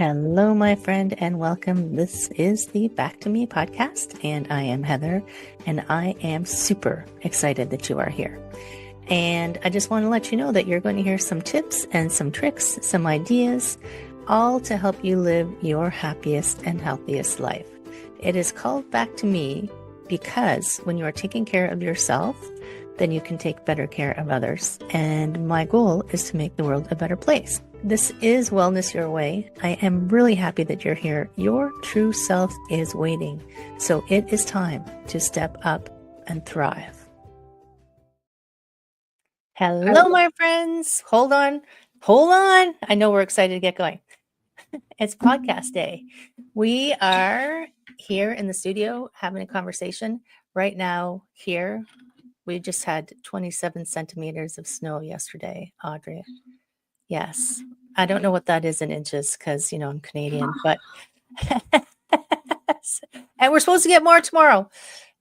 Hello, my friend, and welcome. This is the Back to Me podcast, and I am Heather, and I am super excited that you are here. And I just want to let you know that you're going to hear some tips and some tricks, some ideas, all to help you live your happiest and healthiest life. It is called Back to Me because when you are taking care of yourself, then you can take better care of others. And my goal is to make the world a better place. This is Wellness Your Way. I am really happy that you're here. Your true self is waiting. So it is time to step up and thrive. Hello, my friends. Hold on. I know we're excited to get going. It's podcast day. We are here in the studio having a conversation right now here. We just had 27 centimeters of snow yesterday, Audrey. Yes. I don't know what that is in inches because, I'm Canadian, but and we're supposed to get more tomorrow.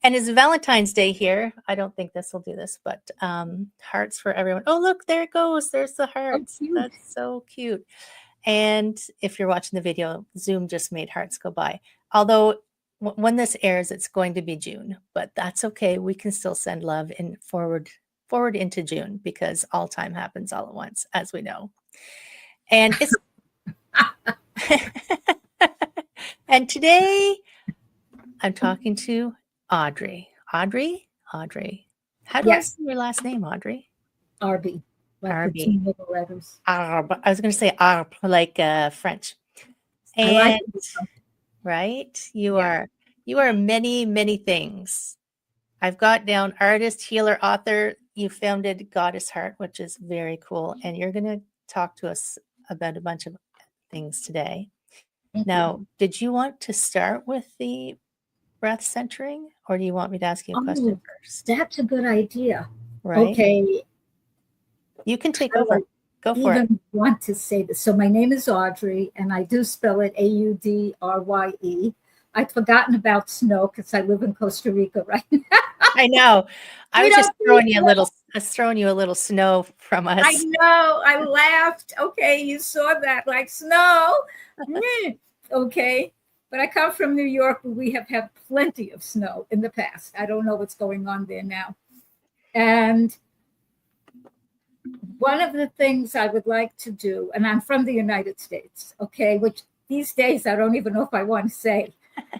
And it's Valentine's Day here. I don't think this will do this, but hearts for everyone. Oh, look, there it goes. There's the hearts. Oh, that's so cute. And if you're watching the video, Zoom just made hearts go by. Although when this airs, it's going to be June, but that's okay. We can still send love in forward into June because all time happens all at once, as we know. And it's and today I'm talking to Audrye. Audrye? How do I say your last name, Audrye? Arbe. Like Arbe. the two middle letters. Arbe. I was going to say Arbe, like French. And I like right? You are many, many things. I've got down artist, healer, author. You founded Goddess Heart, which is very cool. And you're going to talk to us about a bunch of things today. Now, did you want to start with the breath centering, or do you want me to ask you a question first? That's a good idea. Right. Okay. You can take over. Go for it. I even want to say this. So my name is Audrye, and I do spell it Audrye. I'd forgotten about snow because I live in Costa Rica right now. I know. I was just throwing you a little snow from us. I know. I laughed. Okay, you saw that, like snow. Okay. But I come from New York, where we have had plenty of snow in the past. I don't know what's going on there now. And one of the things I would like to do, and I'm from the United States, okay, which these days I don't even know if I want to say,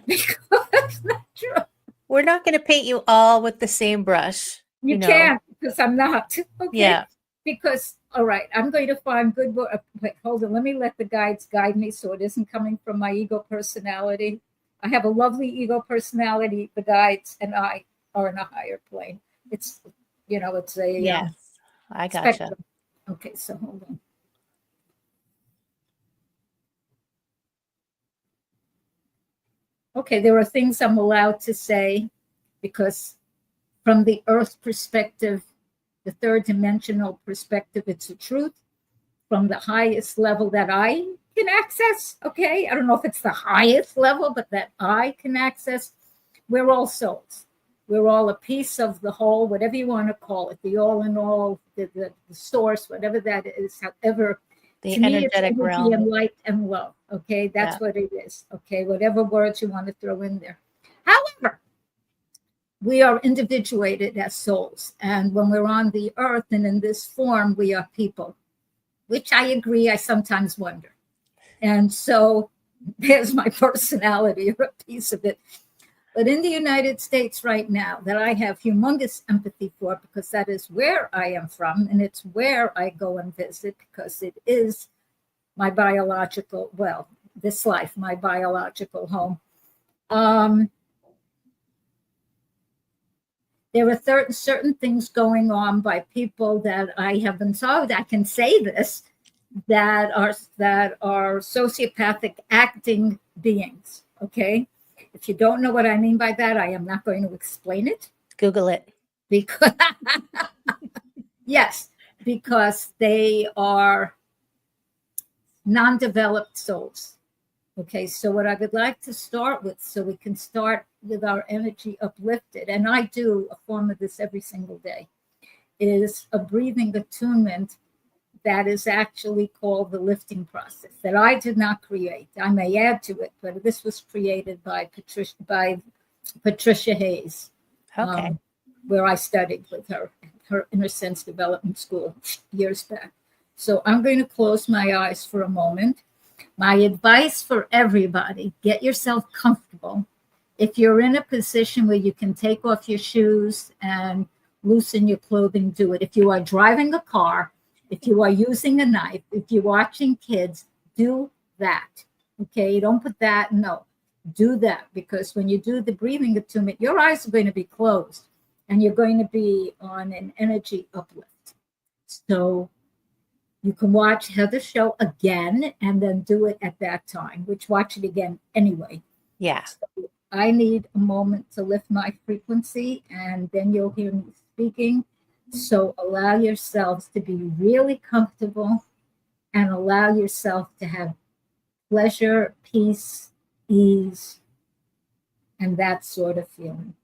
because that's not true. We're not going to paint you all with the same brush. You can't, because I'm not. Okay. Yeah. Because, all right, I'm going to find good work. Wait, hold on. Let me let the guides guide me so it isn't coming from my ego personality. I have a lovely ego personality. The guides and I are in a higher plane. It's, it's a yes, I gotcha. Spectrum. Okay, so hold on. Okay, there are things I'm allowed to say because from the earth perspective, the third dimensional perspective, it's the truth from the highest level that I can access. Okay, I don't know if it's the highest level, but that I can access. We're all souls. We're all a piece of the whole, whatever you want to call it, the all in all, the source, whatever that is, however. The energetic realm. And light and love. Okay, that's what it is. Okay, whatever words you want to throw in there. However, we are individuated as souls. And when we're on the earth and in this form, we are people, which I agree, I sometimes wonder. And so there's my personality, or a piece of it. But in the United States right now, that I have humongous empathy for, because that is where I am from, and it's where I go and visit, because it is my biological, this life, my biological home. There are certain things going on by people that I have been told, I can say this, that are sociopathic acting beings, okay? If you don't know what I mean by that, I am not going to explain it. Google it. Because yes, because they are non-developed souls. Okay, so what I would like to start with, so we can start with our energy uplifted, and I do a form of this every single day, is a breathing attunement that is actually called the lifting process that I did not create. I may add to it, but this was created by Patricia Hayes, Okay. where I studied with her Inner Sense Development School years back. So I'm going to close my eyes for a moment. My advice for everybody, get yourself comfortable. If you're in a position where you can take off your shoes and loosen your clothing, do it. If you are driving a car, if you are using a knife, if you're watching kids, do that. Okay, don't put that, no, do that, because when you do the breathing attunement, your eyes are going to be closed and you're going to be on an energy uplift. So you can watch Heather's show again and then do it at that time, which watch it again anyway. Yeah. So I need a moment to lift my frequency, and then you'll hear me speaking. So allow yourselves to be really comfortable and allow yourself to have pleasure, peace, ease, and that sort of feeling.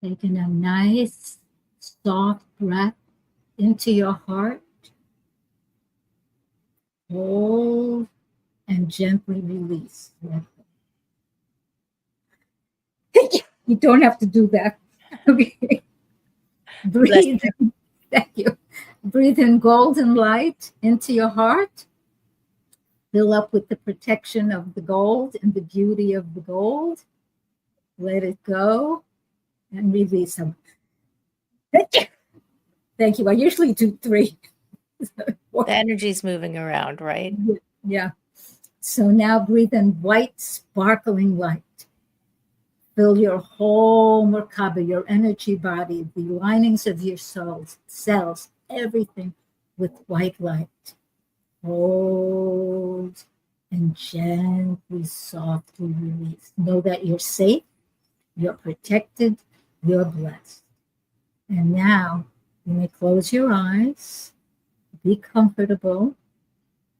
Taking a nice, soft breath into your heart. Hold and gently release. You don't have to do that. Okay. Breathe. Thank you. Breathe in golden light into your heart. Fill up with the protection of the gold and the beauty of the gold. Let it go and release them. Thank you. I usually do 3. The energy's moving around, right? Yeah. So now breathe in white, sparkling light. Fill your whole Merkaba, your energy body, the linings of your cells, everything with white light. Hold and gently, softly release. Know that you're safe, you're protected, you're blessed. And now you may close your eyes, be comfortable,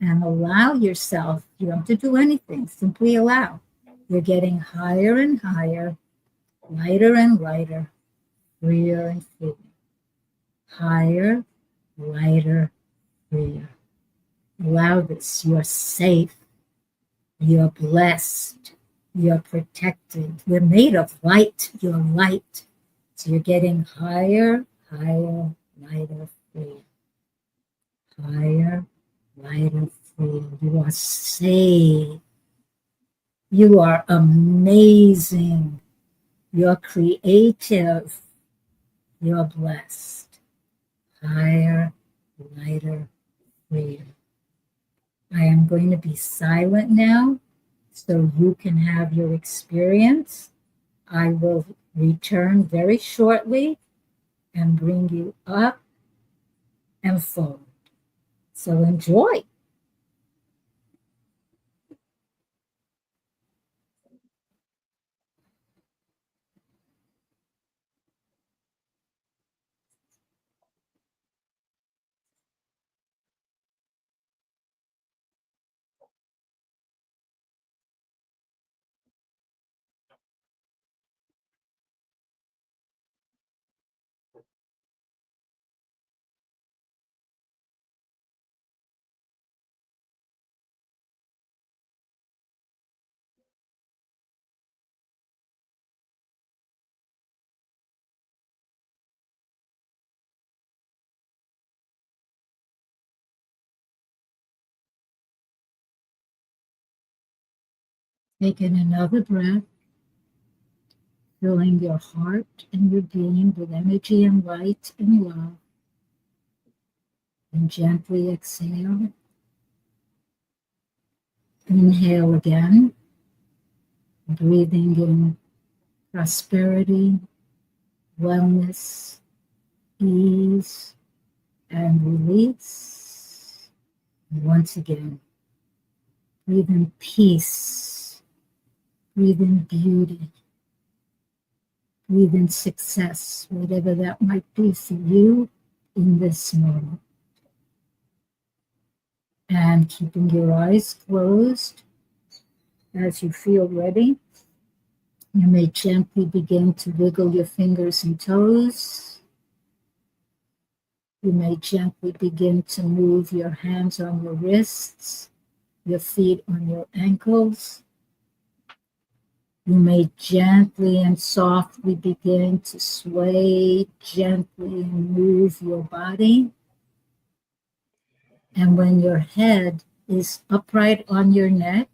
and allow yourself, you don't have to do anything, simply allow. You're getting higher and higher, lighter and lighter, freer and freer. Higher, lighter, freer. Allow this. You're safe. You're blessed. You're protected. We're made of light. You're light. So you're getting higher, higher, lighter, freer. Higher, lighter, freer. You are safe. You are amazing. You're creative. You're blessed. Higher, lighter, freer. I am going to be silent now so you can have your experience. I will return very shortly and bring you up and forward. So enjoy. Take in another breath, filling your heart and your being with energy and light and love. And gently exhale. Inhale again, breathing in prosperity, wellness, ease, and release. And once again, Breathe in peace. Breathe in beauty. Breathe in success, whatever that might be for you in this moment. And keeping your eyes closed, as you feel ready, you may gently begin to wiggle your fingers and toes. You may gently begin to move your hands on your wrists, your feet on your ankles. You may gently and softly begin to sway gently and move your body. And when your head is upright on your neck,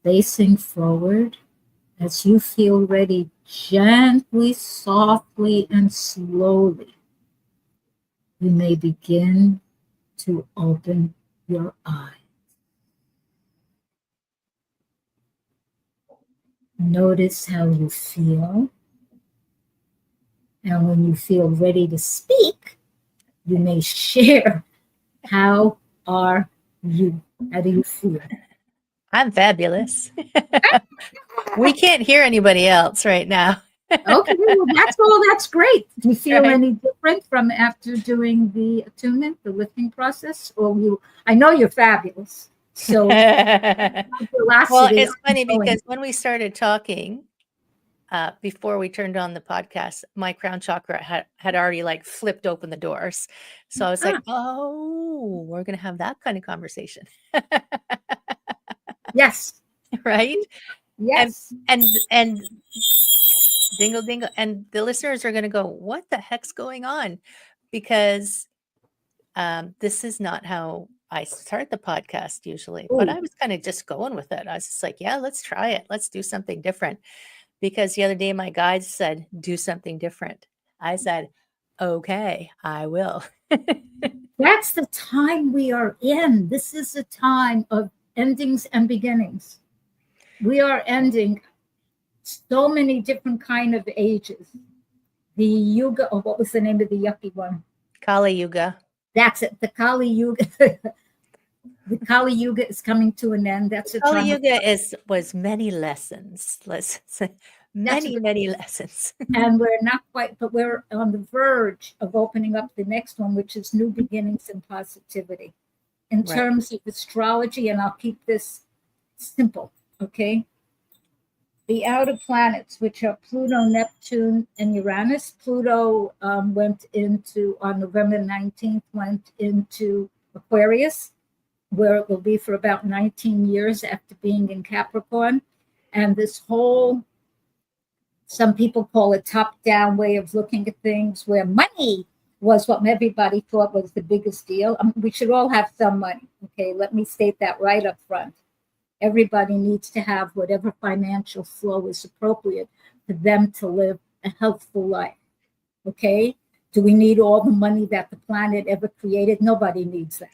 facing forward, as you feel ready, gently, softly, and slowly, you may begin to open your eyes. Notice how you feel. And when you feel ready to speak, you may share. How are you? How do you feel? I'm fabulous. We can't hear anybody else right now. Okay, well, that's great. Do you feel any different from after doing the attunement, the lifting process? Or I know you're fabulous. So well, it's funny because when we started talking, before we turned on the podcast, my crown chakra had already like flipped open the doors. So I was like, oh, we're going to have that kind of conversation. Yes. Right? Yes. And dingle, dingle. And the listeners are going to go, what the heck's going on? Because this is not how I start the podcast usually. Ooh. But I was kind of just going with it. I was just like, yeah, let's try it. Let's do something different. Because the other day my guides said, do something different. I said, okay, I will. That's the time we are in. This is a time of endings and beginnings. We are ending so many different kind of ages. The Yuga, what was the name of the yucky one? Kali Yuga. That's it. The Kali Yuga. The Kali Yuga is coming to an end. That's Kali Yuga was many lessons. Let's say many lessons. And we're not quite, but we're on the verge of opening up the next one, which is new beginnings and positivity. In terms of astrology, and I'll keep this simple, okay? The outer planets, which are Pluto, Neptune, and Uranus. Pluto went into, on November 19th, went into Aquarius, where it will be for about 19 years after being in Capricorn. And this whole, some people call it top-down way of looking at things, where money was what everybody thought was the biggest deal. We should all have some money, okay? Let me state that right up front. Everybody needs to have whatever financial flow is appropriate for them to live a healthful life, okay? Do we need all the money that the planet ever created? Nobody needs that.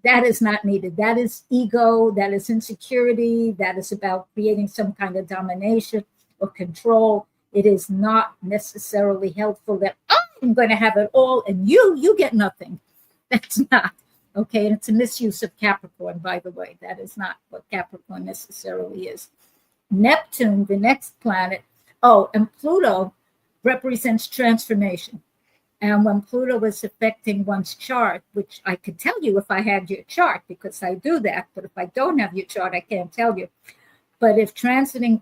That is not needed. That is ego, that is insecurity, that is about creating some kind of domination or control. It is not necessarily helpful that I'm going to have it all and you get nothing. That's not. Okay, and it's a misuse of Capricorn, by the way. That is not what Capricorn necessarily is. Neptune, the next planet, and Pluto represents transformation. And when Pluto was affecting one's chart, which I could tell you if I had your chart, because I do that, but if I don't have your chart, I can't tell you. But if transiting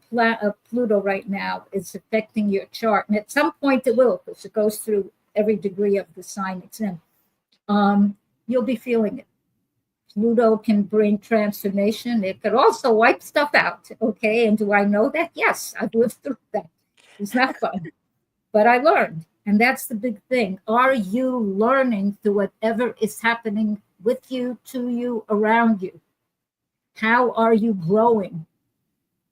Pluto right now is affecting your chart, and at some point it will, because it goes through every degree of the sign it's in, you'll be feeling it. Pluto can bring transformation. It could also wipe stuff out, okay? And do I know that? Yes, I've lived through that. It's not fun, but I learned. And that's the big thing. Are you learning through whatever is happening with you, to you, around you? How are you growing?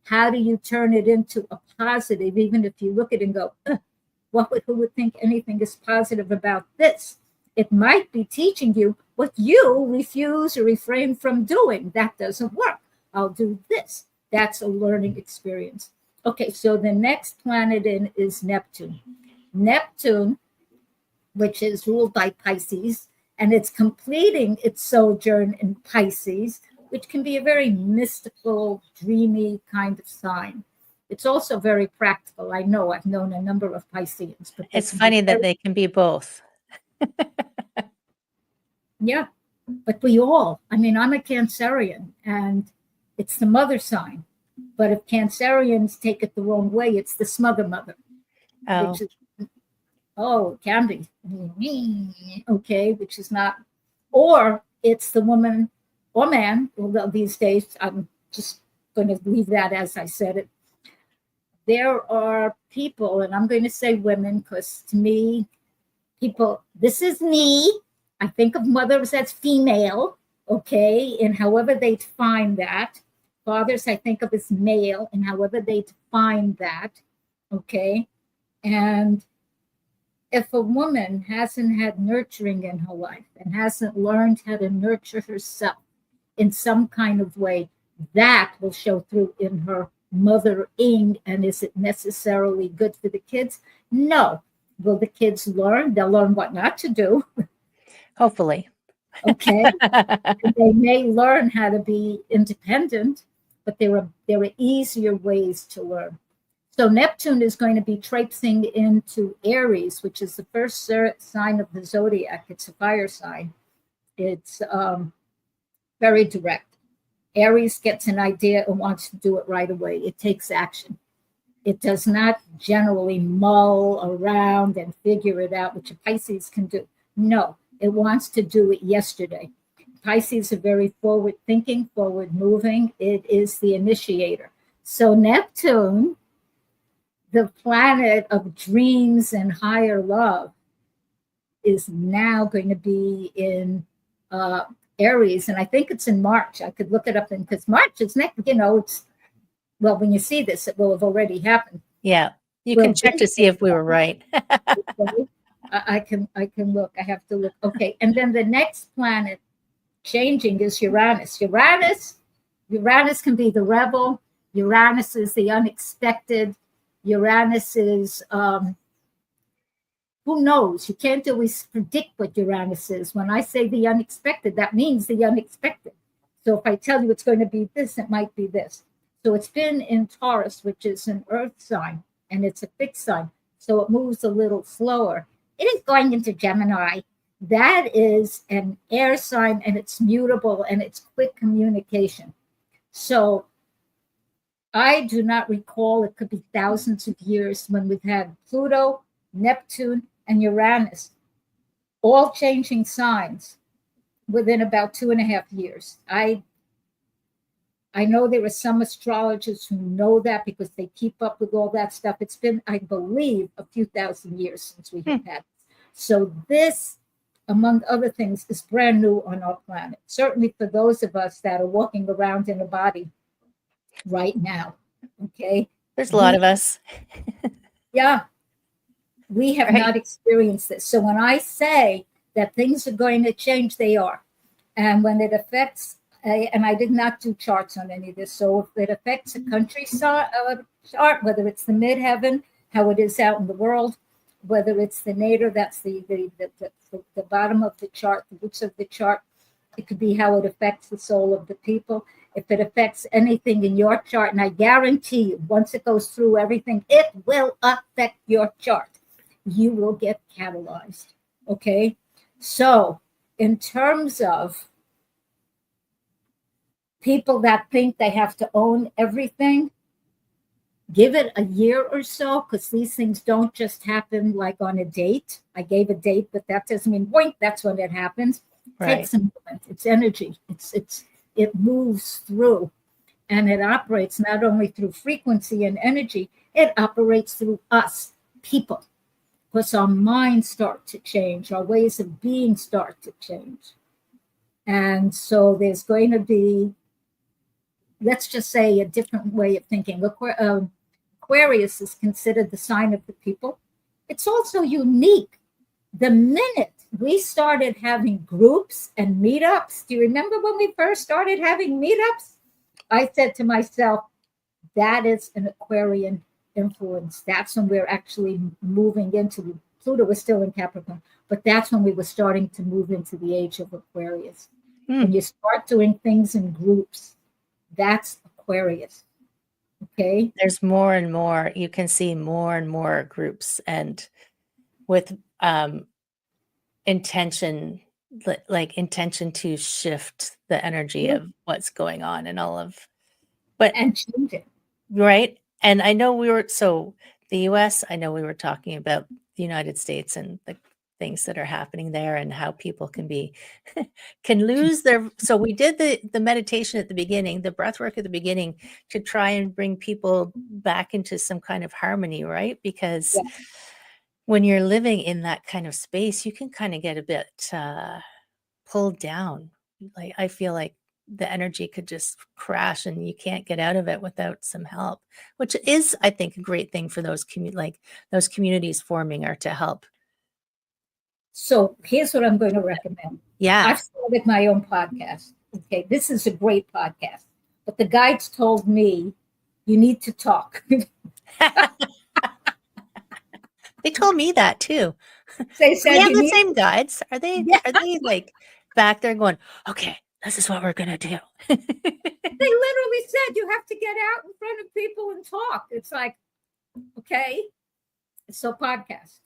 How do you turn it into a positive, even if you look at it and go, who would think anything is positive about this? It might be teaching you what you refuse or refrain from doing. That doesn't work. I'll do this. That's a learning experience. Okay, so the next planet in is Neptune. Neptune, which is ruled by Pisces, and it's completing its sojourn in Pisces, which can be a very mystical, dreamy kind of sign. It's also very practical. I know I've known a number of Pisceans, but it's funny that they can be both. Yeah, but we all, I mean, I'm a Cancerian, and it's the mother sign. But if Cancerians take it the wrong way, it's the smother mother, which is, it can be, okay, which is not, or it's the woman or man, although these days I'm just going to leave that as I said it. There are people, and I'm going to say women, because to me, people, this is me. I think of mothers as female, okay, and however they define that. Fathers, I think of as male, and however they define that, okay. And if a woman hasn't had nurturing in her life and hasn't learned how to nurture herself in some kind of way, that will show through in her mothering. And is it necessarily good for the kids? No. Will the kids learn? They'll learn what not to do. Hopefully. Okay. They may learn how to be independent, but there are easier ways to learn. So Neptune is going to be traipsing into Aries, which is the first sign of the zodiac. It's a fire sign. It's very direct. Aries gets an idea and wants to do it right away. It takes action. It does not generally mull around and figure it out, which a Pisces can do. No, it wants to do it yesterday. Pisces are very forward thinking, forward moving. It is the initiator. So Neptune, the planet of dreams and higher love, is now going to be in Aries. And I think it's in March. I could look it up because March is next, it's, well, when you see this, it will have already happened. Yeah. You can check to see if we were right. I can look. I have to look. Okay. And then the next planet changing is Uranus. Uranus can be the rebel. Uranus is the unexpected. Uranus is, who knows? You can't always predict what Uranus is. When I say the unexpected, that means the unexpected. So if I tell you it's going to be this, it might be this. So it's been in Taurus, which is an earth sign, and it's a fixed sign. So it moves a little slower. It is going into Gemini. That is an air sign, and it's mutable, and it's quick communication. So I do not recall, it could be thousands of years, when we've had Pluto, Neptune, and Uranus all changing signs within about 2.5 years. I know there are some astrologers who know that because they keep up with all that stuff. It's been, I believe, a few thousand years since we have had this. So this, among other things, is brand new on our planet. Certainly for those of us that are walking around in a body right now, okay? There's a lot of us. Yeah. We have not experienced this. So when I say that things are going to change, they are. And when it affects, and I did not do charts on any of this, so if it affects a country chart, whether it's the midheaven, how it is out in the world, whether it's the nadir, that's the bottom of the chart, the roots of the chart, it could be how it affects the soul of the people. If it affects anything in your chart, and I guarantee you, once it goes through everything, it will affect your chart. You will get catalyzed, okay? So in terms of people that think they have to own everything, give it a year or so, because these things don't just happen like on a date. I gave a date, but that doesn't mean boink, that's when it happens. Right. Takes a moment. It's energy. It moves through, and it operates not only through frequency and energy, it operates through us, people. Because our minds start to change, our ways of being start to change. And so there's going to be, let's just say, a different way of thinking. Aquarius is considered the sign of the people. It's also unique. The minute we started having groups and meetups, do you remember when we first started having meetups? I said to myself, that is an Aquarian influence. That's when we're actually moving into, Pluto was still in Capricorn. But that's when we were starting to move into the age of Aquarius. When Hmm. you start doing things in groups, that's Aquarius. Okay. There's more and more. You can see more and more groups, and with intention, like intention to shift the energy of what's going on and all of, but And change it. right. And I know the US, I know we were talking about the United States and the things that are happening there and how people can lose their, so we did the meditation at the beginning, the breath work at the beginning to try and bring people back into some kind of harmony, right? Because Yeah. when you're living in that kind of space, you can kind of get a bit pulled down. Like I feel like the energy could just crash and you can't get out of it without some help, which is, I think, a great thing for those those communities forming are to help. So here's what I'm going to recommend. Yeah. I've started my own podcast. Okay. This is a great podcast. But the guides told me you need to talk. They told me that too. They Do we said have you the need same guides? Are they yeah. like back there going, okay, this is what we're gonna do? They literally said you have to get out in front of people and talk. It's like, okay. So podcast.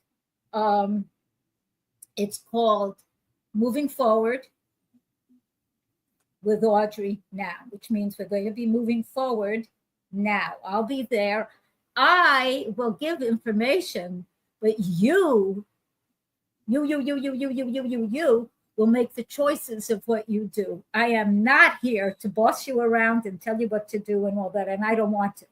It's called Moving Forward with Audrye now, which means we're going to be moving forward now. I'll be there. I will give information, but you will make the choices of what you do. I am not here to boss you around and tell you what to do and all that, and I don't want to.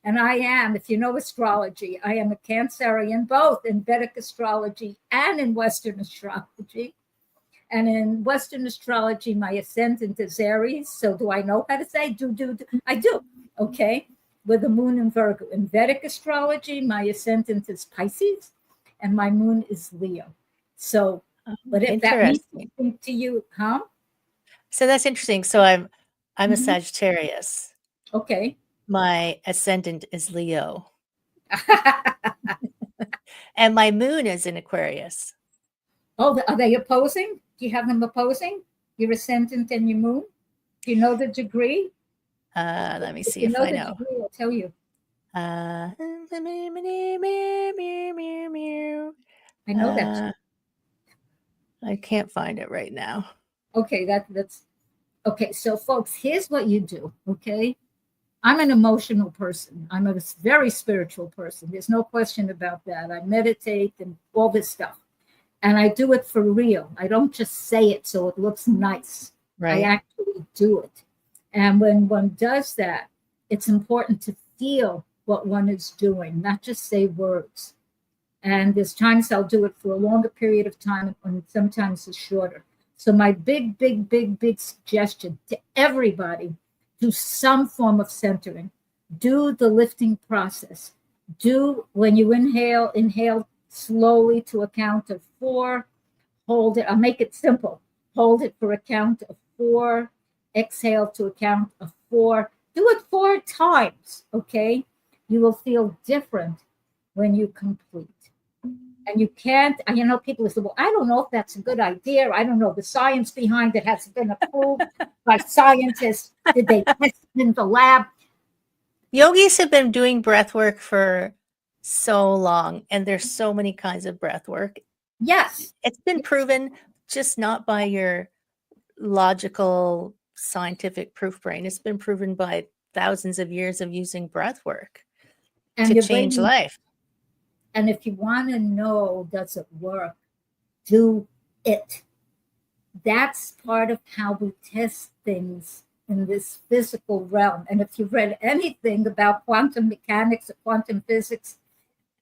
And I am, if you know astrology, I am a Cancerian, both in Vedic astrology and in Western astrology. And in Western astrology, my ascendant is Aries. So do I know how to say do? I do. Okay. With the moon in Virgo. In Vedic astrology, my ascendant is Pisces and my moon is Leo. So, but if that means something to you, huh? So that's interesting. So I'm a Sagittarius. Okay. My ascendant is Leo. And my moon is in Aquarius. Oh, are they opposing? Do you have them opposing? Your ascendant and your moon? Do you know the degree? Let me see if I know. Degree, I'll tell you. I know that. I can't find it right now. Okay, that's okay. So, folks, here's what you do. Okay, I'm an emotional person. I'm a very spiritual person. There's no question about that. I meditate and all this stuff. And I do it for real. I don't just say it so it looks nice. Right. I actually do it. And when one does that, it's important to feel what one is doing, not just say words. And there's times I'll do it for a longer period of time, and sometimes it's shorter. So my big suggestion to everybody, do some form of centering. Do the lifting process. Do, when you inhale slowly to a count of 4. Hold it. I'll make it simple. Hold it for a count of 4. Exhale to a count of 4. Do it 4 times, okay? You will feel different when you complete. And you can't, you know, people say, well, I don't know if that's a good idea. I don't know. The science behind it has been approved by scientists. Did they test it in the lab? Yogis have been doing breath work for so long, and there's so many kinds of breath work. Yes. It's been proven, just not by your logical, scientific proof brain. It's been proven by thousands of years of using breath work to change life. And if you want to know, does it work? Do it. That's part of how we test things in this physical realm. And if you've read anything about quantum mechanics or quantum physics,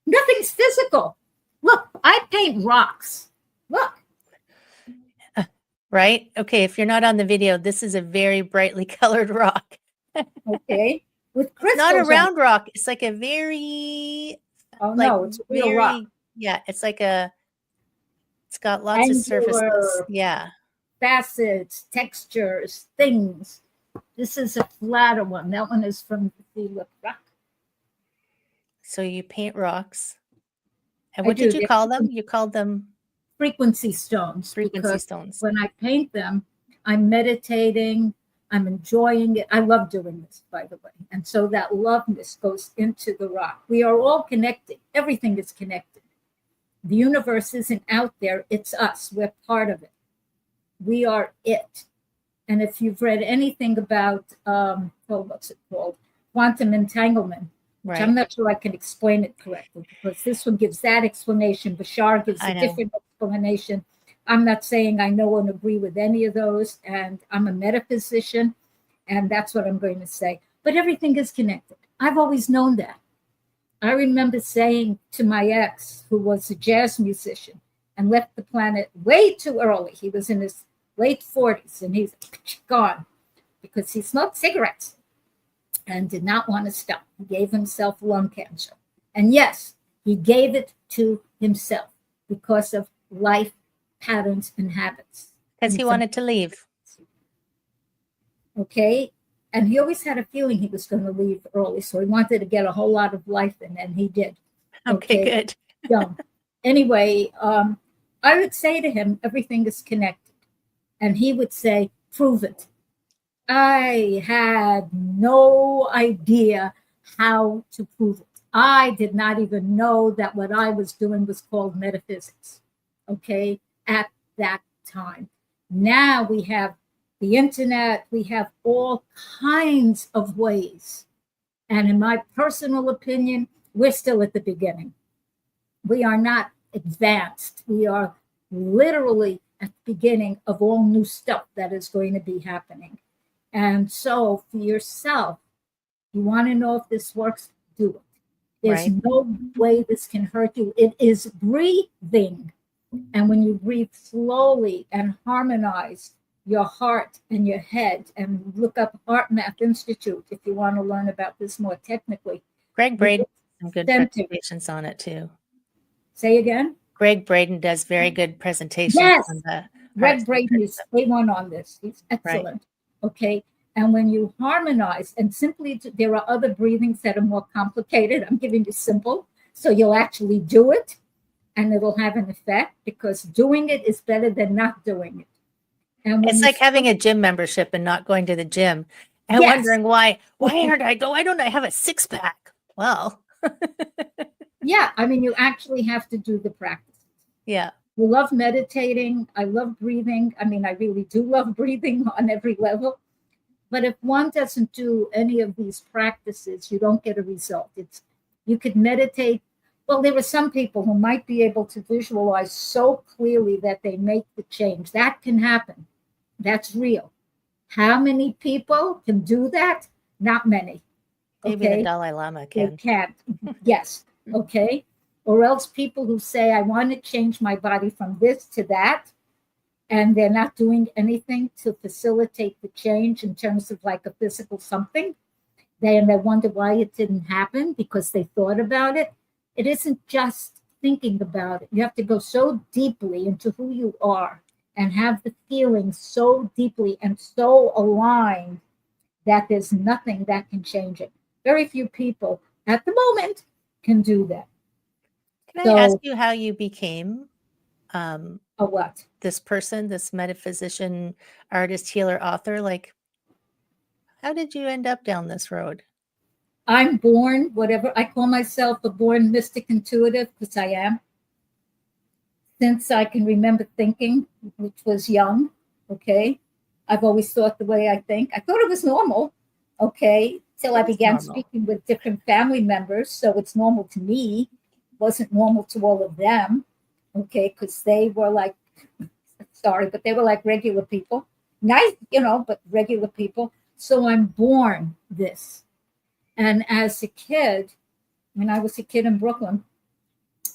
nothing's physical. Look, I paint rocks. Look. Right? Okay, if you're not on the video, this is a very brightly colored rock. Okay. With crystals. It's not a round rock. It's like a very... Oh, like no, it's a real rock. Yeah, it's like it's got lots of surfaces. Yeah. Facets, textures, things. This is a flatter one. That one is from the rock. So you paint rocks. And what did you call them? You called them? frequency stones. Frequency Because stones. when I paint them, I'm meditating, I'm enjoying it. I love doing this, by the way. And so that loveness goes into the rock. We are all connected. Everything is connected. The universe isn't out there. It's us. We're part of it. We are it. And if you've read anything about, what's it called? Quantum entanglement, which Right. I'm not sure I can explain it correctly, because this one gives that explanation. Bashar gives a different explanation. I'm not saying I know and agree with any of those, and I'm a metaphysician, and that's what I'm going to say. But everything is connected. I've always known that. I remember saying to my ex, who was a jazz musician and left the planet way too early. He was in his late 40s, and he's gone because he smoked cigarettes and did not want to stop. He gave himself lung cancer. And yes, he gave it to himself because of life patterns and habits. Because he wanted to leave. Okay. And he always had a feeling he was going to leave early. So he wanted to get a whole lot of life in, and he did. Okay, good. So anyway, I would say to him, everything is connected. And he would say, prove it. I had no idea how to prove it. I did not even know that what I was doing was called metaphysics, okay, at that time. Now we have the internet, we have all kinds of ways. And in my personal opinion, we're still at the beginning. We are not advanced. We are literally at the beginning of all new stuff that is going to be happening. And so for yourself, you want to know if this works, do it. There's no way this can hurt you. It is breathing. And when you breathe slowly and harmonize your heart and your head, and look up Heart Math Institute if you want to learn about this more technically. Greg Braden does some good presentations on it too. Say again? Greg Braden does very good presentations. Yes. On the Greg Braden is A1 on this. He's excellent. Right. Okay. And when you harmonize, and simply, there are other breathings that are more complicated. I'm giving you simple. So you'll actually do it, and it'll have an effect, because doing it is better than not doing it. And it's like having a gym membership and not going to the gym and wondering why aren't I go? Why don't I have a six-pack? Well, yeah, I mean, you actually have to do the practice. Yeah. We love meditating. I love breathing. I mean, I really do love breathing on every level. But if one doesn't do any of these practices, you don't get a result. You could meditate. Well, there are some people who might be able to visualize so clearly that they make the change. That can happen. That's real. How many people can do that? Not many. Maybe the Dalai Lama can. They can't. Yes. Okay. Or else people who say, I want to change my body from this to that, and they're not doing anything to facilitate the change in terms of like a physical something. They wonder why it didn't happen, because they thought about it. It isn't just thinking about it. You have to go so deeply into who you are and have the feeling so deeply and so aligned that there's nothing that can change it. Very few people at the moment can do that. Can I ask you how you became a what? This person, this metaphysician, artist, healer, author? Like, how did you end up down this road? I'm born, whatever. I call myself a born mystic intuitive, because I am. Since I can remember thinking, which was young, okay? I've always thought the way I think. I thought it was normal, okay, till I began speaking with different family members. So it's normal to me. It wasn't normal to all of them, okay, because they were like, sorry, but they were like regular people. Nice, but regular people. So I'm born this. And as a kid, when I was a kid in Brooklyn,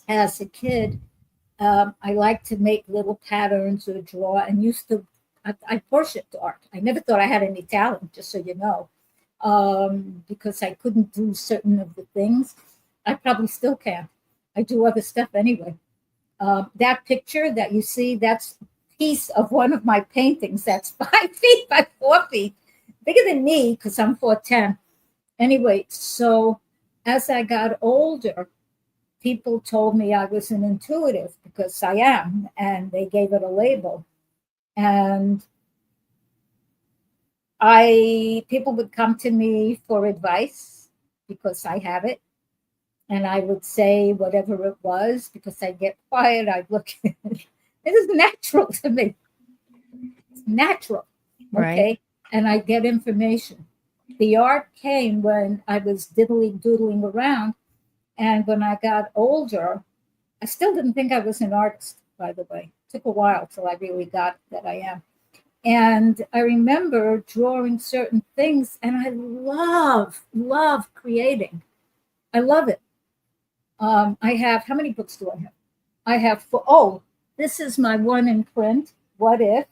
as a kid, I liked to make little patterns or draw, and I worshiped art. I never thought I had any talent, just so you know, because I couldn't do certain of the things. I probably still can't. I do other stuff anyway. That picture that you see, that's a piece of one of my paintings. That's 5 feet by 4 feet, bigger than me, because I'm 4'10". Anyway, so as I got older, people told me I was an intuitive because I am, and they gave it a label. And people would come to me for advice because I have it. And I would say whatever it was because I'd get quiet. I'd look at it. It is natural to me. It's natural. Right. Okay. And I get information. The art came when I was doodling around. And when I got older, I still didn't think I was an artist, by the way. It took a while till I really got that I am. And I remember drawing certain things, and I love creating. I love it. I have, how many books do I have? I have this is my one in print, What If?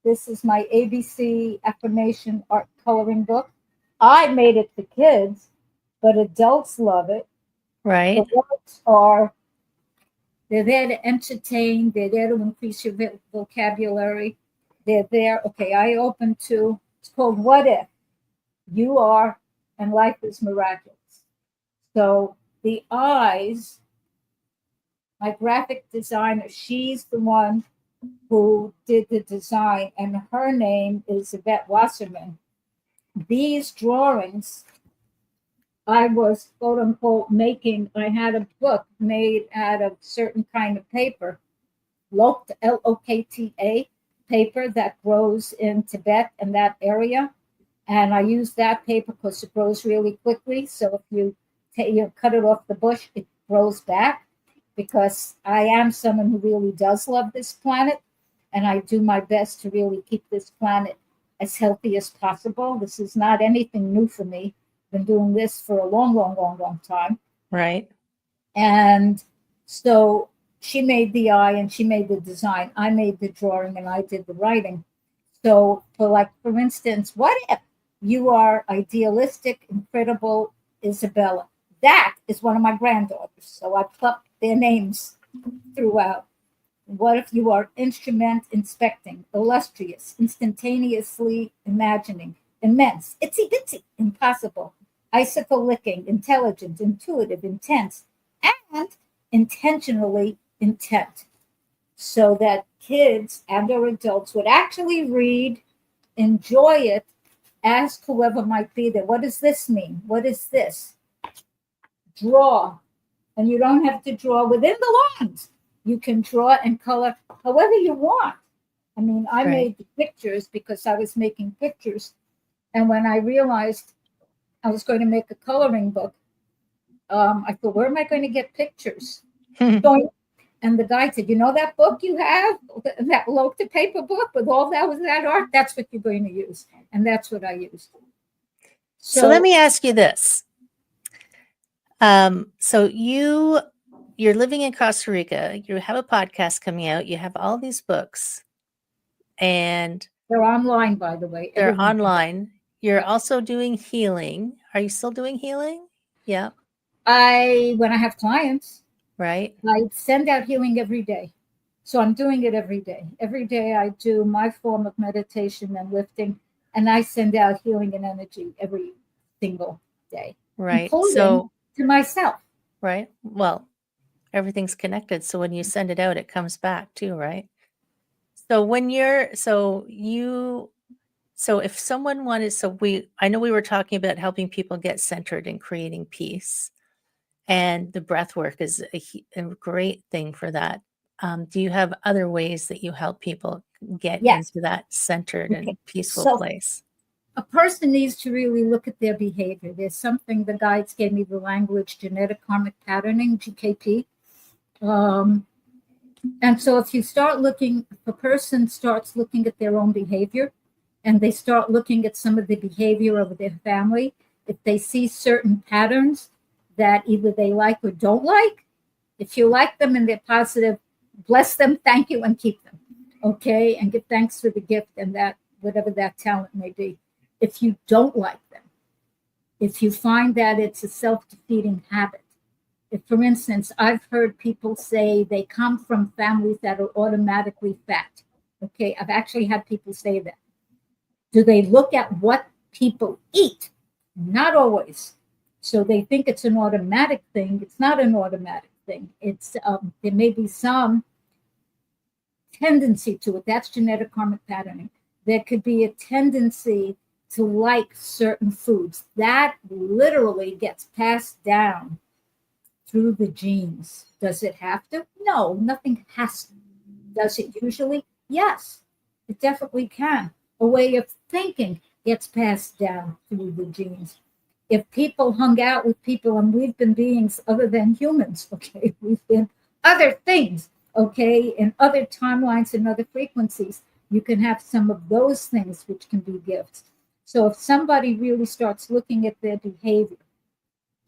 This is my ABC affirmation art coloring book. I made it for kids, but adults love it. Right. The words they're there to entertain, they're there to increase your vocabulary. They're there. Okay, I opened two. It's called What If? You Are, and Life is Miraculous. So the eyes, my graphic designer, she's the one who did the design, and her name is Yvette Wasserman. These drawings I was, quote unquote, making. I had a book made out of certain kind of paper, Lokta, Lokta paper that grows in Tibet and that area. And I use that paper because it grows really quickly. So if you cut it off the bush, it grows back, because I am someone who really does love this planet. And I do my best to really keep this planet as healthy as possible. This is not anything new for me. Been doing this for a long time. Right. And so she made the eye and she made the design. I made the drawing and I did the writing. So for instance, what if you are idealistic, incredible Isabella? That is one of my granddaughters. So I plucked their names throughout. What if you are instrument inspecting, illustrious, instantaneously imagining, immense, itsy bitsy, impossible, icicle licking, intelligent, intuitive, intense, and intentionally intent. So that kids and or adults would actually read, enjoy it, ask whoever might be there, what does this mean? What is this? Draw. And you don't have to draw within the lines. You can draw and color however you want. I mean, I made the pictures because I was making pictures. And when I realized I was going to make a coloring book, I thought, where am I going to get pictures? And the guy said, you know that book you have, that Lokta paper book with all that was that art? That's what you're going to use. And that's what I used. So let me ask you this. So you're living in Costa Rica, you have a podcast coming out, you have all these books, and they're online, by the way. They're online. You're also doing healing. Are you still doing healing? Yeah. When I have clients, right, I send out healing every day. So I'm doing it every day. Every day I do my form of meditation and lifting, and I send out healing and energy every single day. Right. Including so to myself. Right. Well, everything's connected. So when you send it out, it comes back too, right? So when so if someone wanted, I know we were talking about helping people get centered and creating peace, and the breath work is a great thing for that. Do you have other ways that you help people get into that centered and peaceful place? A person needs to really look at their behavior. There's something the guides gave me the language, genetic karmic patterning, GKP. And so if a person starts looking at their own behavior, and they start looking at some of the behavior of their family, if they see certain patterns that either they like or don't like, if you like them and they're positive, bless them, thank you, and keep them. Okay? And give thanks for the gift and that, whatever that talent may be. If you don't like them, if you find that it's a self-defeating habit, if, for instance, I've heard people say they come from families that are automatically fat. Okay, I've actually had people say that. Do they look at what people eat? Not always. So they think it's an automatic thing. It's not an automatic thing. It's there may be some tendency to it. That's genetic karmic patterning. There could be a tendency to like certain foods. That literally gets passed down through the genes. Does it have to? No, nothing has to. Does it usually? Yes, it definitely can. A way of thinking gets passed down through the genes. If people hung out with people, and we've been beings other than humans, okay, we've been other things, okay, in other timelines and other frequencies, you can have some of those things which can be gifts. So if somebody really starts looking at their behavior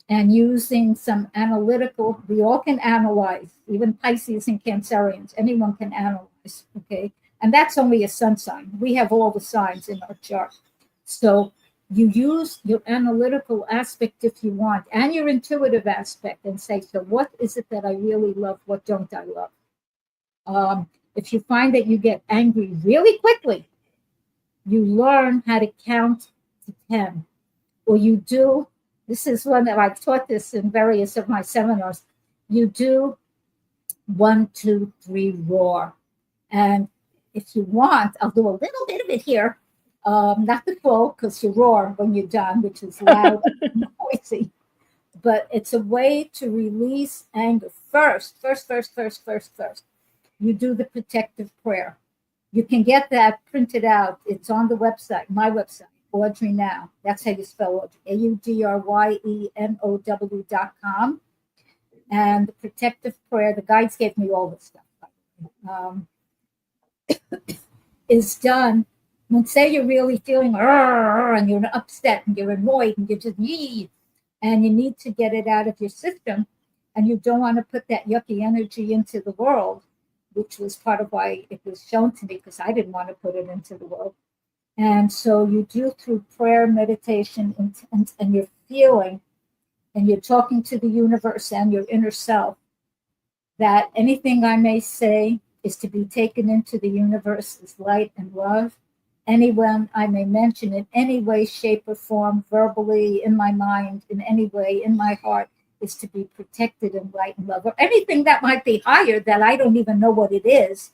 and using some analytical, we all can analyze, even Pisces and Cancerians, anyone can analyze, okay? And that's only a sun sign. We have all the signs in our chart. So you use your analytical aspect if you want, and your intuitive aspect, and say, so what is it that I really love? What don't I love? If you find that you get angry really quickly, you learn how to count to 10. Or you do, this is one that I've taught this in various of my seminars, you do 1, 2, 3, roar. And if you want, I'll do a little bit of it here. Not the full, because you roar when you're done, which is loud and noisy. But it's a way to release anger. First. You do the protective prayer. You can get that printed out. It's on the website, my website, Audrye Now. That's how you spell Audrye, AudryeNow.com. And the protective prayer, the guides gave me all this stuff, is done when, say, you're really feeling and you're upset and you're annoyed and you're just and you need to get it out of your system, and you don't want to put that yucky energy into the world, which was part of why it was shown to me, because I didn't want to put it into the world. And so you do through prayer, meditation, and you're feeling, and you're talking to the universe and your inner self, that anything I may say is to be taken into the universe as light and love. Anyone I may mention in any way, shape, or form, verbally, in my mind, in any way, in my heart, is to be protected in light and love. Or anything that might be higher that I don't even know what it is.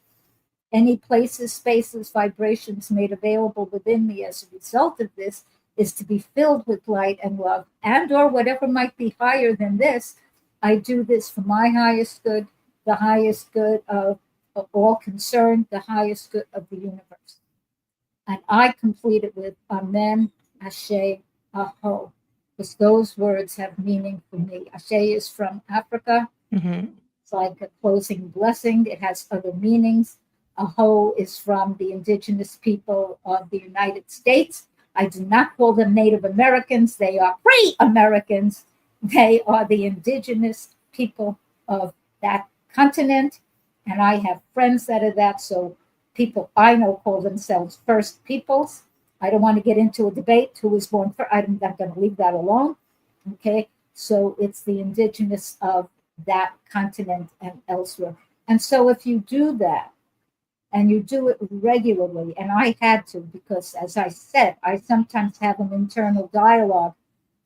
Any places, spaces, vibrations made available within me as a result of this is to be filled with light and love, and or whatever might be higher than this. I do this for my highest good, the highest good of all concerned, the highest good of the universe. And I complete it with Amen, Ashe, Aho, because those words have meaning for me. Ashe is from Africa. Mm-hmm. It's like a closing blessing. It has other meanings. Aho is from the indigenous people of the United States. I do not call them Native Americans. They are free Americans. They are the indigenous people of that continent. And I have friends that are that. So people I know call themselves First Peoples. I don't want to get into a debate who was born first. I'm not going to leave that alone. Okay. So it's the indigenous of that continent and elsewhere. And so if you do that, and you do it regularly, and I had to, because as I said, I sometimes have an internal dialogue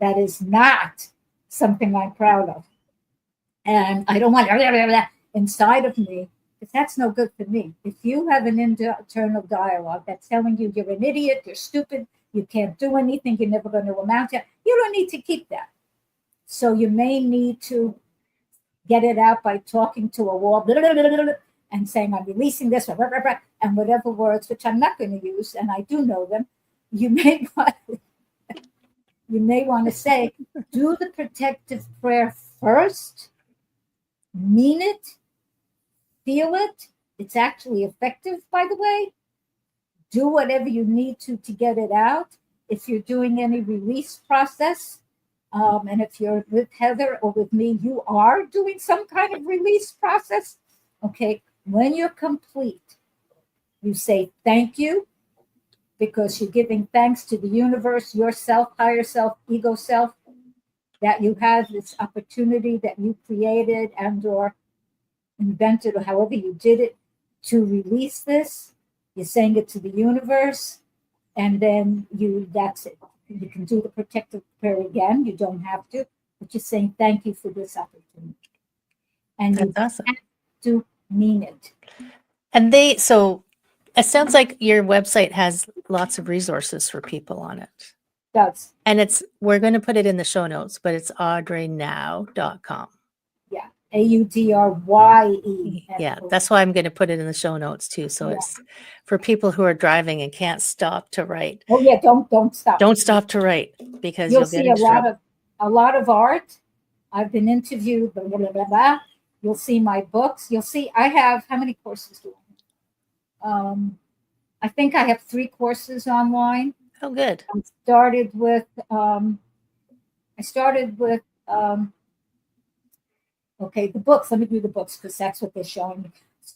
that is not something I'm proud of. And I don't want inside of me, because that's no good for me. If you have an internal dialogue that's telling you you're an idiot, you're stupid, you can't do anything, you're never going to amount to, you don't need to keep that. So you may need to get it out by talking to a wall, and saying, I'm releasing this, and whatever words, which I'm not going to use, and I do know them, you may want to say, do the protective prayer first, mean it, feel it. It's actually effective, by the way. Do whatever you need to get it out. If you're doing any release process, and if you're with Heather or with me, you are doing some kind of release process. Okay, when you're complete, you say thank you, because you're giving thanks to the universe, yourself, higher self, ego self, that you have this opportunity that you created and or invented, or however you did it, to release this. You're saying it to the universe, and then that's it. You can do the protective prayer again. You don't have to, but you're saying thank you for this opportunity. And That's you awesome. have to mean it. And so it sounds like your website has lots of resources for people on it. Does. And we're going to put it in the show notes, but it's audreynow.com. Yeah. AUDRYE. Yeah, that's why I'm going to put it in the show notes too. So it's for people who are driving and can't stop to write. Oh yeah, don't stop. Don't stop to write, because You'll you'll get see into trouble. a lot of art. I've been interviewed, blah, blah, blah, blah, blah. You'll see my books. You'll see I have, how many courses do I have? I think I have 3 courses online. Oh, good. I started with okay, the books. Let me do the books because that's what they're showing me.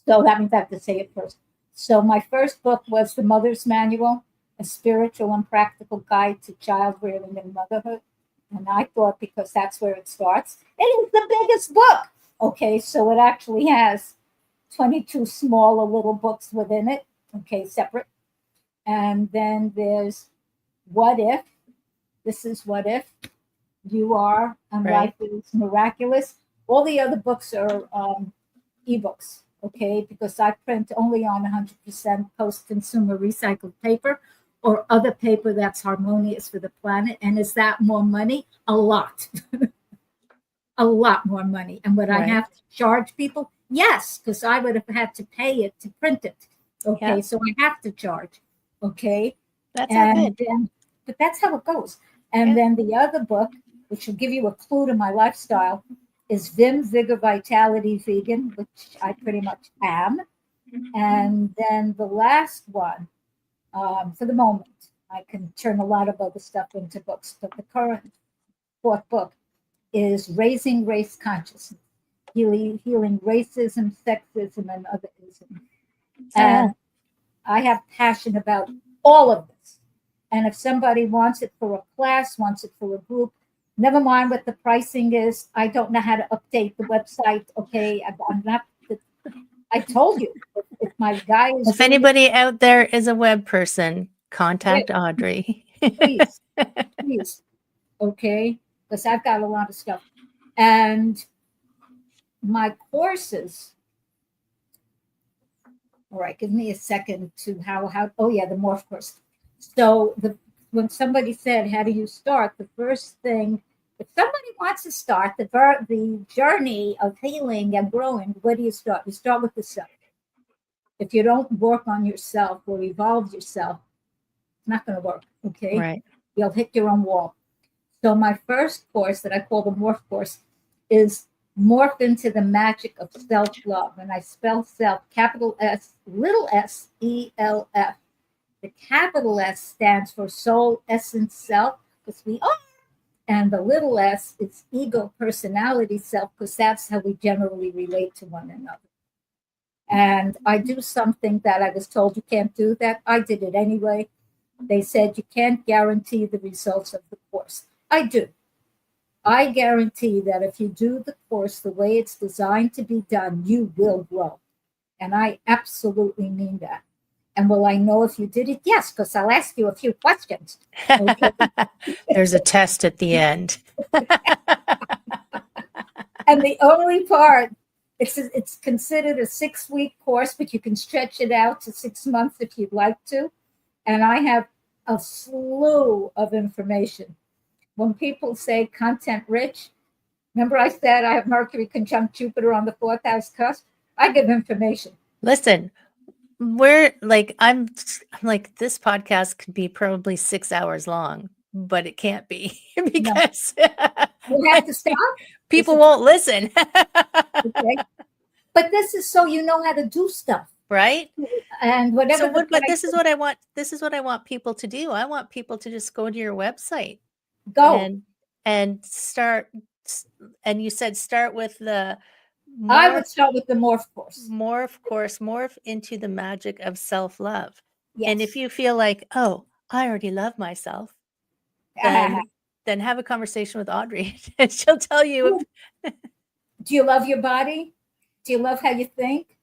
So that means I have to say it first. So my first book was The Mother's Manual, a spiritual and practical guide to child rearing and motherhood. And I thought, because that's where it starts, it is the biggest book. Okay, so it actually has 22 smaller little books within it. Okay, separate. And then there's What If. This is What If You Are and Life is Miraculous. All the other books are ebooks, okay, because I print only on 100% post-consumer recycled paper or other paper that's harmonious for the planet. And is that more money? A lot. A lot more money. And would I have to charge people? Yes, because I would have had to pay it to print it. Okay, so I have to charge. Okay. That's all good. But that's how it goes. And then the other book, which will give you a clue to my lifestyle, is Vim, Vigor, Vitality, Vegan, which I pretty much am. And then the last one, for the moment, I can turn a lot of other stuff into books, but the current 4th book is Raising Race Consciousness, healing racism, sexism, and other isms. And I have passion about all of this. And if somebody wants it for a class, wants it for a group, never mind what the pricing is. I don't know how to update the website. Okay, I'm not. I told you, if my guy is. If anybody out there is a web person, contact Audrey. Please, please. Okay, because I've got a lot of stuff, and my courses. All right, give me a second to how. Oh yeah, the morph course. So when somebody said, how do you start? The first thing, if somebody wants to start the journey of healing and growing, where do you start? You start with the self. If you don't work on yourself or evolve yourself, it's not going to work, okay? Right. You'll hit your own wall. So my first course that I call the morph course is Morph into the Magic of Self-Love. And I spell self, capital S, little s, E-L-F. The capital S stands for soul, essence, self, because we are. And the little s is ego, personality, self, because that's how we generally relate to one another. And I do something that I was told you can't do that. I did it anyway. They said you can't guarantee the results of the course. I do. I guarantee that if you do the course the way it's designed to be done, you will grow. And I absolutely mean that. And will I know if you did it? Yes, because I'll ask you a few questions. Okay. There's a test at the end. And the only part, it's considered a 6-week course, but you can stretch it out to 6 months if you'd like to. And I have a slew of information. When people say content rich, remember I said I have Mercury conjunct Jupiter on the 4th house cusp? I give information. Listen, I'm like, this podcast could be probably 6 hours long, but it can't be because you have to stop. People won't listen. Okay. But this is so you know how to do stuff. Right? And whatever. So but this is what I want. This is what I want people to do. I want people to just go to your website. Go. And start. And you said start with the I would start with the morph course. Morph into the magic of self-love. Yes. And if you feel like, oh, I already love myself, then have a conversation with Audrey and she'll tell you. Do you love your body? Do you love how you think?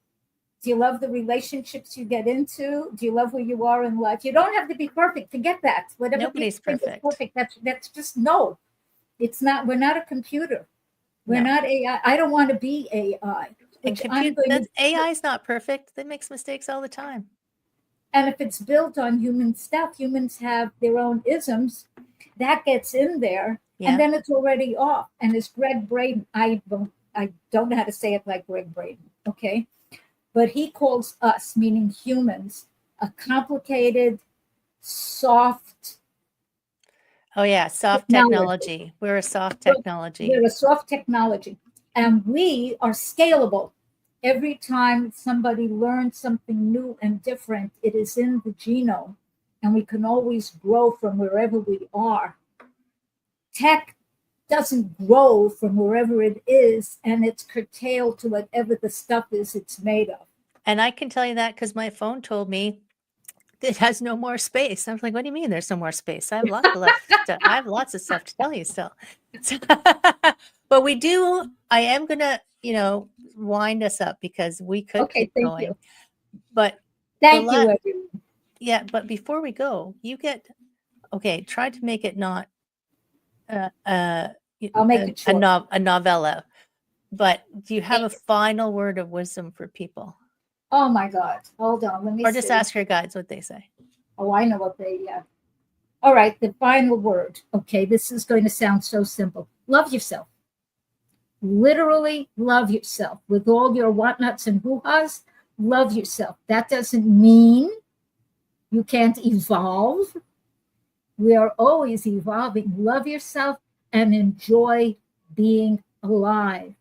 Do you love the relationships you get into? Do you love where you are in life? You don't have to be perfect. Forget that. Whatever Nobody's perfect. That's just no. It's not. We're not a computer. We're No. not AI. I don't want to be AI. And AI is not perfect. They makes mistakes all the time. And if it's built on human stuff, humans have their own isms. That gets in there, and then it's already off. And as Greg Braden, I don't know how to say it like Greg Braden, okay? But he calls us, meaning humans, a complicated, soft. Oh yeah, soft technology. We're a soft technology. We're a soft technology, and we are scalable. Every time somebody learns something new and different, it is in the genome, and we can always grow from wherever we are. Tech doesn't grow from wherever it is, and it's curtailed to whatever the stuff is it's made of. And I can tell you that because my phone told me it has no more space. I was like, what do you mean there's no more space? I have lots of stuff to tell you still. But we do, I am going to, wind us up because we could keep going. You. But thank you, everyone. Yeah, but before we go, try to make it not I'll make it short. a novella. But do you have a final word of wisdom for people? Oh my God. Hold on. Let me Or just ask your guides what they say. Oh, I know what they All right, the final word. Okay, this is going to sound so simple. Love yourself. Literally love yourself. With all your whatnots and hoo-has, love yourself. That doesn't mean you can't evolve. We are always evolving. Love yourself and enjoy being alive.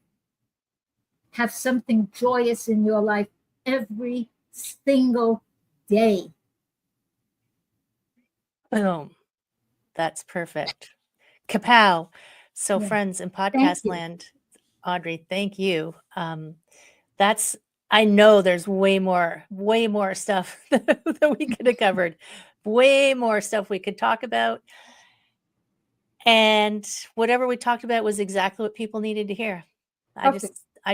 Have something joyous in your life every single day. Boom. That's perfect. Kapow. So friends in podcast land, Audrey, thank you. I know there's way more stuff that we could have covered, way more stuff we could talk about. And whatever we talked about was exactly what people needed to hear. I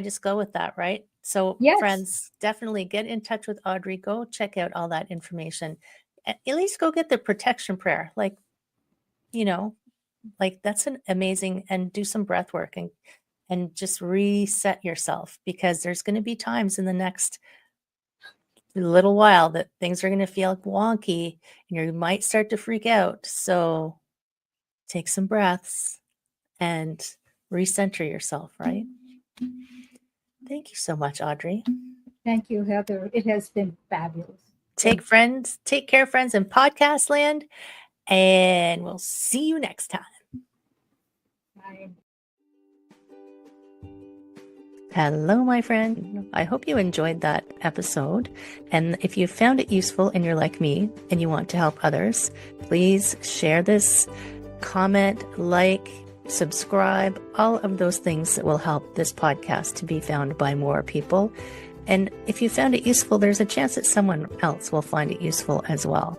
just go with that, right? So friends, definitely get in touch with Audrey. Go check out all that information. At least go get the protection prayer. Like that's an amazing, and do some breath work and just reset yourself, because there's going to be times in the next little while that things are going to feel wonky and you might start to freak out. So take some breaths and recenter yourself, right? Thank you so much, Audrey. Thank you, Heather. It has been fabulous. Take care, friends in podcast land, and we'll see you next time. Bye. Hello, my friend. I hope you enjoyed that episode. And if you found it useful and you're like me and you want to help others, please share this, comment, like, subscribe, all of those things that will help this podcast to be found by more people. And if you found it useful, there's a chance that someone else will find it useful as well.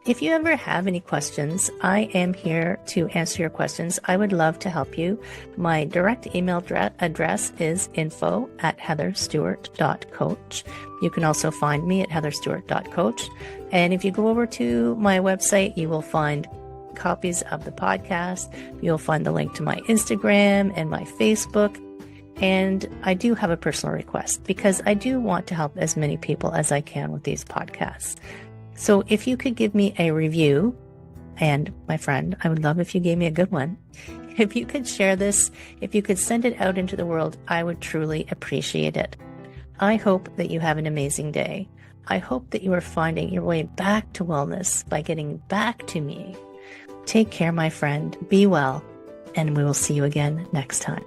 If you ever have any questions, I am here to answer your questions. I would love to help you. My direct email address is info@heatherstewart.coach. You can also find me at heatherstewart.coach. And if you go over to my website, you will find copies of the podcast. You'll find the link to my Instagram and my Facebook. And I do have a personal request, because I do want to help as many people as I can with these podcasts. So if you could give me a review, and my friend, I would love if you gave me a good one. If you could share this, if you could send it out into the world, I would truly appreciate it. I hope that you have an amazing day. I hope that you are finding your way back to wellness by getting back to me. Take care, my friend. Be well, and we will see you again next time.